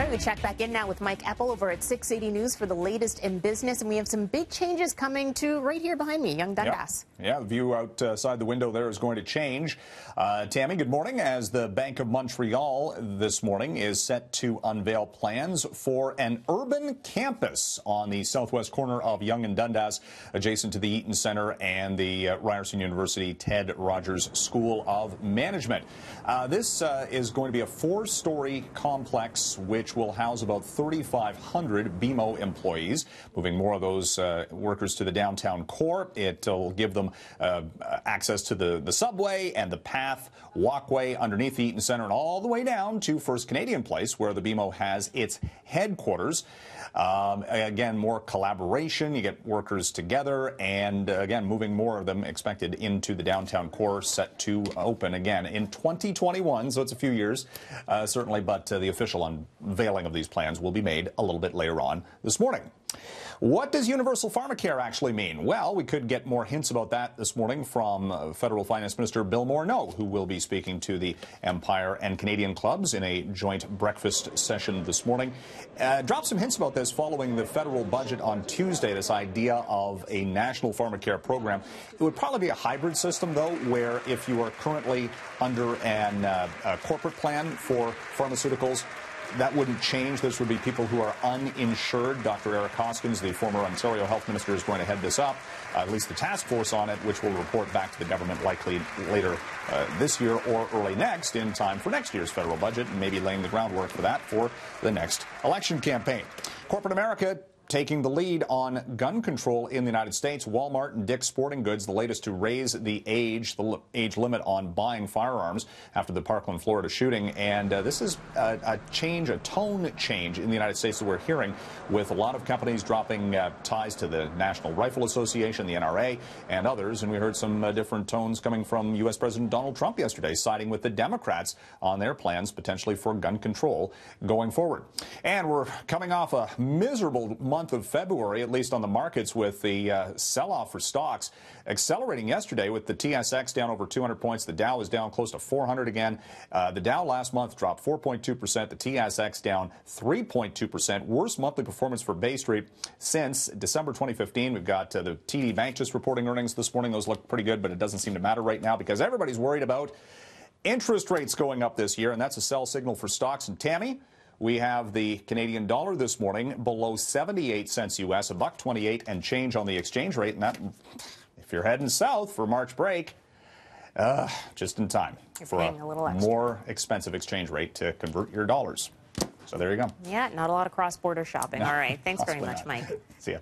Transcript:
right, we check back in now with Mike Eppel over at 680 News for the latest in business, and we have some big changes coming to right here behind me, Yonge and Dundas. Yeah, the view outside the window there is going to change. Tammy, good morning. As the Bank of Montreal this morning is set to unveil plans for an urban campus on the southwest corner of Yonge and Dundas, adjacent to the Eaton Center and the Ryerson University Ted Rogers School of Management. This is going to be a four-story complex which will house about 3,500 BMO employees, moving more of those workers to the downtown core. It will give them access to the subway and the path walkway underneath the Eaton Center and all the way down to First Canadian Place, where the BMO has its headquarters. Again, more collaboration. You get workers together, and again, moving more of them expected into the downtown core, set to open again in 2021. So it's a few years, certainly, but the official unveiling of these plans will be made a little bit later on this morning. What does universal pharmacare actually mean? Well, we could get more hints about that this morning from Federal Finance Minister Bill Morneau, who will be speaking to the Empire and Canadian clubs in a joint breakfast session this morning. Dropped some hints about this following the federal budget on Tuesday, this idea of a national pharmacare program. It would probably be a hybrid system, though, where if you are currently under a corporate plan for pharmaceuticals, that wouldn't change. This would be people who are uninsured. Dr. Eric Hoskins, the former Ontario Health Minister, is going to head this up, at least the task force on it, which will report back to the government likely later this year or early next, in time for next year's federal budget, and maybe laying the groundwork for that for the next election campaign. Corporate America taking the lead on gun control in the United States. Walmart and Dick's Sporting Goods, the latest to raise the age limit on buying firearms after the Parkland, Florida shooting. And this is a tone change in the United States that we're hearing, with a lot of companies dropping ties to the National Rifle Association, the NRA, and others. And we heard some different tones coming from U.S. President Donald Trump yesterday, siding with the Democrats on their plans potentially for gun control going forward. And we're coming off a miserable month of February, at least on the markets, with the sell-off for stocks accelerating yesterday, with the TSX down over 200 points. The Dow is down close to 400 again. The Dow last month dropped 4.2%. The TSX down 3.2%. Worst monthly performance for Bay Street since December 2015. We've got the TD Bank just reporting earnings this morning. Those look pretty good, but it doesn't seem to matter right now because everybody's worried about interest rates going up this year, and that's a sell signal for stocks. And Tammy, we have the Canadian dollar this morning below 78 cents U.S., $1.28 and change on the exchange rate. And that, if you're heading south for March break, just in time for a more expensive exchange rate to convert your dollars. So there you go. Yeah, not a lot of cross-border shopping. No, all right. Thanks very much, Mike. See ya.